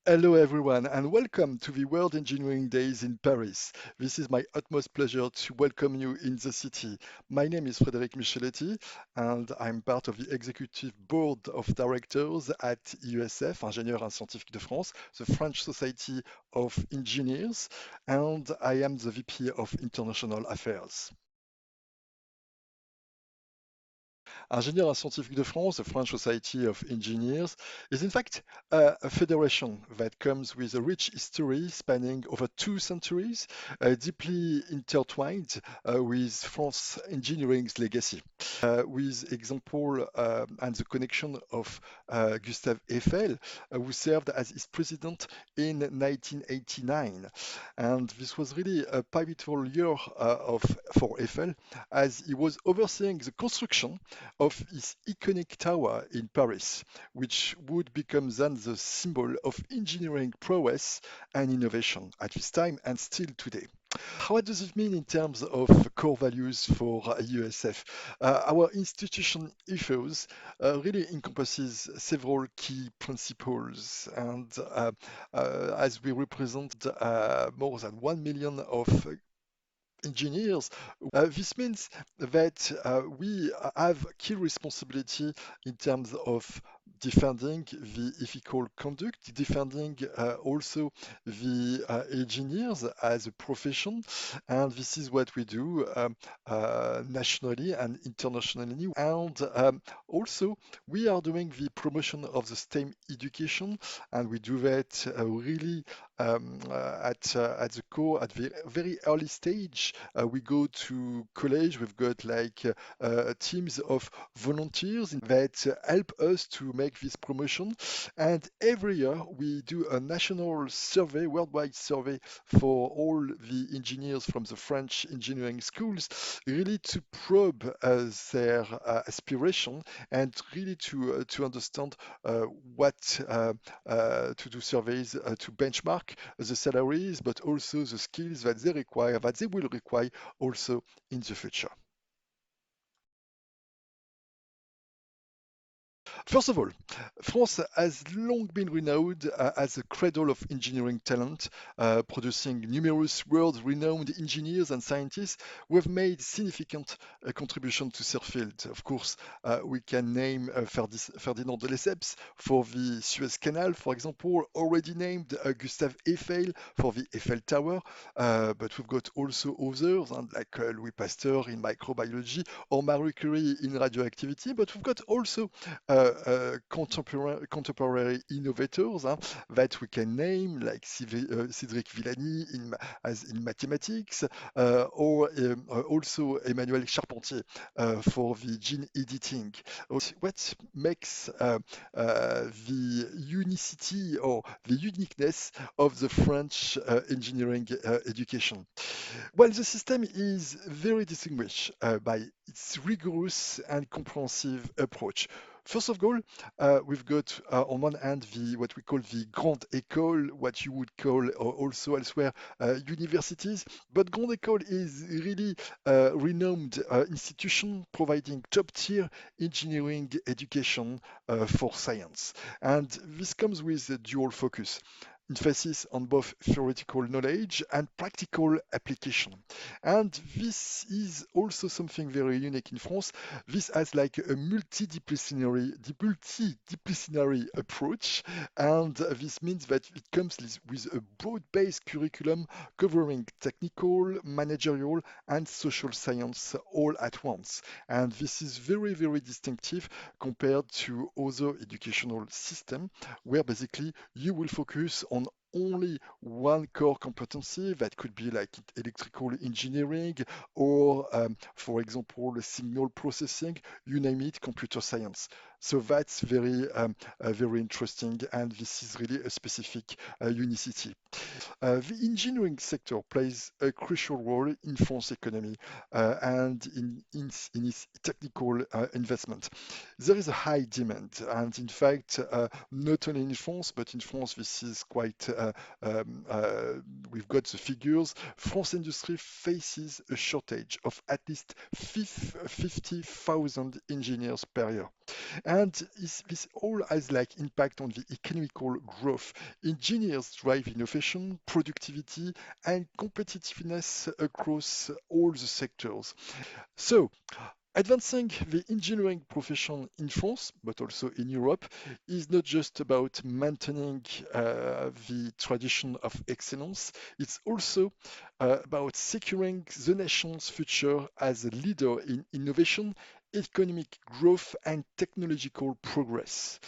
Hello, everyone, and welcome to the World Engineering Days in Paris. This is my utmost pleasure to welcome you in the city. My name is Frédéric Micheletti, and I'm part of the Executive Board of Directors at IESF, Ingénieurs et Scientifiques de France, the French Society of Engineers, and I am the VP of International Affairs. Ingénieurs et Scientifiques de France, the French Society of Engineers, is in fact a federation that comes with a rich history spanning over 2 centuries, deeply intertwined with France engineering's legacy. With example and the connection of Gustave Eiffel, who served as its president in 1989. And this was really a pivotal year for Eiffel as he was overseeing the construction of his iconic tower in Paris, which would become then the symbol of engineering prowess and innovation at this time and still today. What does it mean in terms of core values for USF? Our institution ethos really encompasses several key principles, and as we represent more than 1 million of engineers. This means that we have key responsibility in terms of defending the ethical conduct, defending also the engineers as a profession, and this is what we do nationally and internationally. And also, we are doing the promotion of the STEM education, and we do that really at the core, at the very early stage. We go to college. We've got like teams of volunteers that help us to make this promotion. And every year we do a national survey, worldwide survey for all the engineers from the French engineering schools, really to probe their aspiration and really to understand what to do surveys to benchmark the salaries, but also the skills that they require, that they will require also in the future. First of all, France has long been renowned as a cradle of engineering talent, producing numerous world-renowned engineers and scientists who have made significant contribution to their field. Of course, we can name Ferdinand de Lesseps for the Suez Canal, for example, already named Gustave Eiffel for the Eiffel Tower, but we've got also others, and like Louis Pasteur in microbiology or Marie Curie in radioactivity, but we've got also contemporary innovators that we can name, like Cédric Villani as in mathematics, or also Emmanuel Charpentier for the gene editing. What makes the unicity or the uniqueness of the French engineering education? Well, the system is very distinguished by its rigorous and comprehensive approach. First of all, we've got on one hand the what we call the Grande École, what you would call also elsewhere universities. But Grande École is really a renowned institution providing top-tier engineering education for science, and this comes with a dual focus. Emphasis on both theoretical knowledge and practical application. And this is also something very unique in France. This has like a multidisciplinary approach, and this means that it comes with a broad-based curriculum covering technical, managerial, and social science all at once. And this is very, very distinctive compared to other educational systems where basically you will focus on only one core competency that could be like electrical engineering or, for example, signal processing, you name it, computer science. So that's very interesting, and this is really a specific unicity. The engineering sector plays a crucial role in France economy and in its technical investment. There is a high demand, and in fact, not only in France, but in France, this is quite, um, uh, we've got the figures. France industry faces a shortage of at least 50,000 engineers per year. And this all has like impact on the economical growth. Engineers drive innovation, productivity, and competitiveness across all the sectors. So, advancing the engineering profession in France, but also in Europe, is not just about maintaining the tradition of excellence, it's also about securing the nation's future as a leader in innovation, economic growth, and technological progress.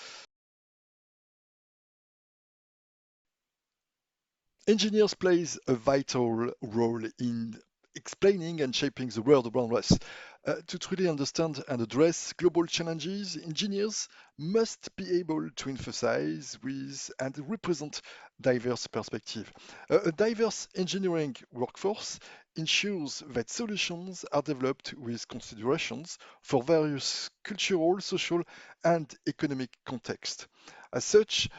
Engineers plays a vital role in explaining and shaping the world around us. To truly understand and address global challenges, engineers must be able to emphasize with and represent diverse perspectives. A diverse engineering workforce ensures that solutions are developed with considerations for various cultural, social, and economic contexts. As such,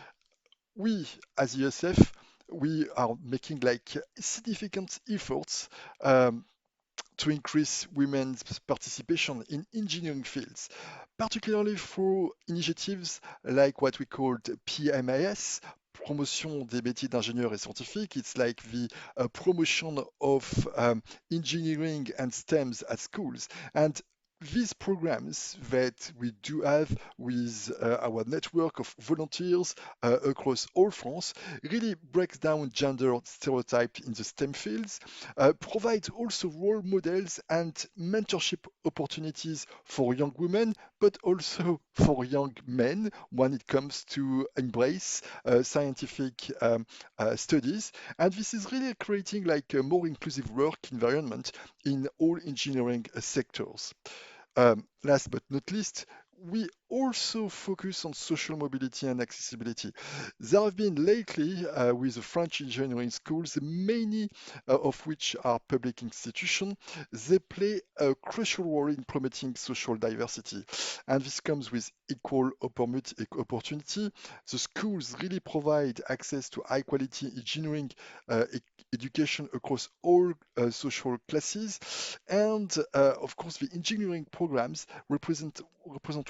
we as ESF, we are making like significant efforts to increase women's participation in engineering fields, particularly through initiatives like what we called PMIS, Promotion des métiers d'ingénieurs et scientifiques. It's like the promotion of engineering and STEMs at schools. And these programs that we do have with our network of volunteers across all France really breaks down gender stereotype in the STEM fields, provides also role models and mentorship opportunities for young women, but also for young men when it comes to embrace scientific studies. And this is really creating like a more inclusive work environment in all engineering sectors. Last but not least, we also focus on social mobility and accessibility. There have been lately, with the French engineering schools, many of which are public institutions, they play a crucial role in promoting social diversity. And this comes with equal opportunity. The schools really provide access to high quality engineering education across all social classes. And of course, the engineering programs represent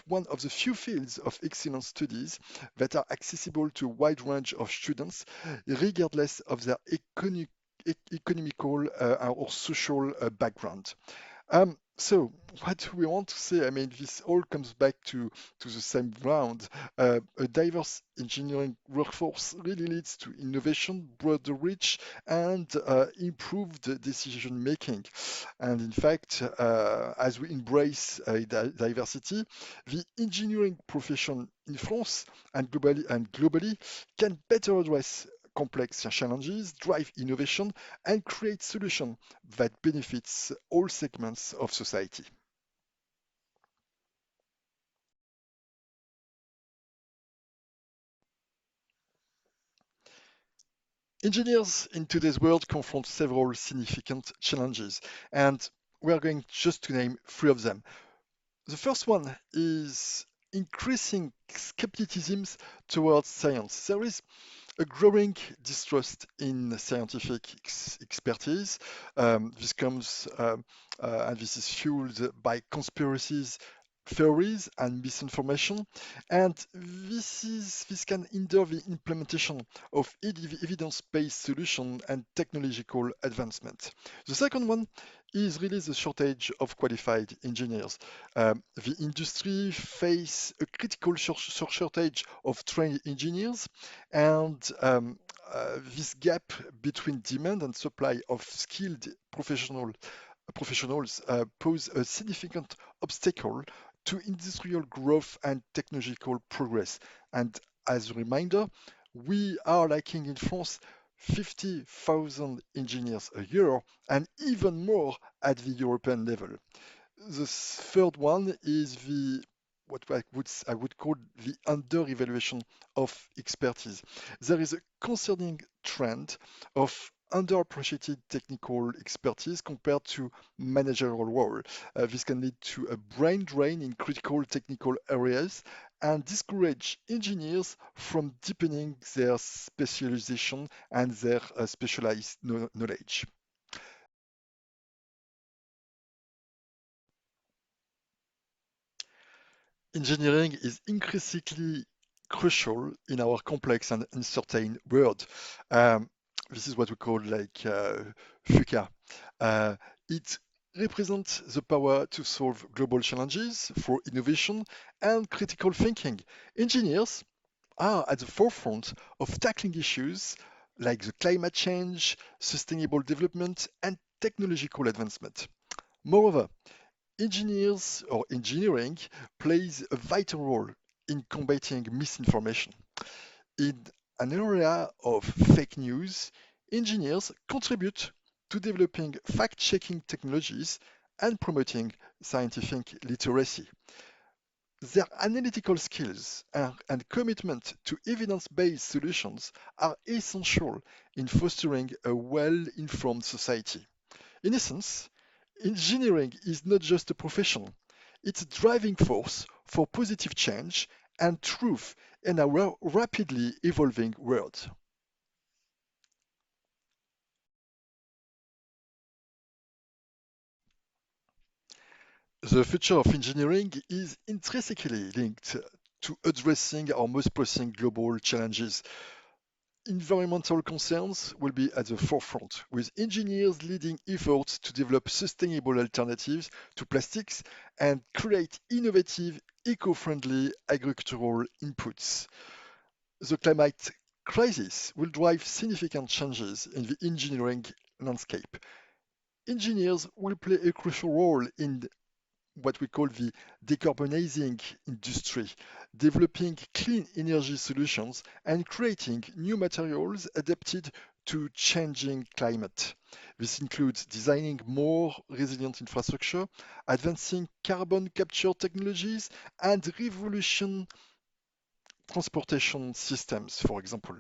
one of the few fields of excellent studies that are accessible to a wide range of students, regardless of their economical or social background. So what do we want to say? I mean, this all comes back to the same ground. A diverse engineering workforce really leads to innovation, broader reach, and improved decision making. And in fact, as we embrace diversity, the engineering profession in France and globally can better address complex challenges, drive innovation, and create solutions that benefits all segments of society. Engineers in today's world confront several significant challenges, and we are going just to name three of them. The first one is increasing skepticism towards science. There is a growing distrust in scientific expertise. This comes and this is fueled by conspiracies, theories, and misinformation. And this can hinder the implementation of evidence-based solution and technological advancement. The second one is really the shortage of qualified engineers. The industry face a critical shortage of trained engineers, and this gap between demand and supply of skilled professionals pose a significant obstacle to industrial growth and technological progress. And as a reminder, we are lacking in France 50,000 engineers a year and even more at the European level. The third one is the what I would call the under-evaluation of expertise. There is a concerning trend of underappreciated technical expertise compared to managerial role. This can lead to a brain drain in critical technical areas and discourage engineers from deepening their specialization and their specialized knowledge. Engineering is increasingly crucial in our complex and uncertain world. Um, this is what we call like FUCA. Uh, it represents the power to solve global challenges through innovation and critical thinking. Engineers are at the forefront of tackling issues like the climate change, sustainable development, and technological advancement. Moreover, engineers or engineering plays a vital role in combating misinformation. In an area of fake news, engineers contribute to developing fact-checking technologies and promoting scientific literacy. Their analytical skills and commitment to evidence-based solutions are essential in fostering a well-informed society. In essence, engineering is not just a profession, it's a driving force for positive change and truth in a rapidly evolving world. The future of engineering is intrinsically linked to addressing our most pressing global challenges. Environmental concerns will be at the forefront, with engineers leading efforts to develop sustainable alternatives to plastics and create innovative, eco-friendly agricultural inputs. The climate crisis will drive significant changes in the engineering landscape. Engineers will play a crucial role in what we call the decarbonizing industry, developing clean energy solutions and creating new materials adapted to changing climate. This includes designing more resilient infrastructure, advancing carbon capture technologies, and revolution transportation systems, for example.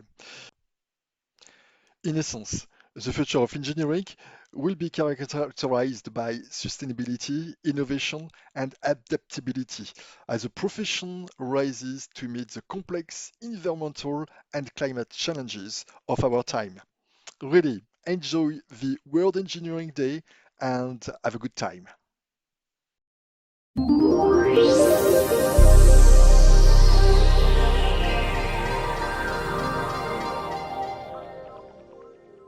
In essence, the future of engineering will be characterized by sustainability, innovation, and adaptability as the profession rises to meet the complex environmental and climate challenges of our time. Really, enjoy the World Engineering Day and have a good time.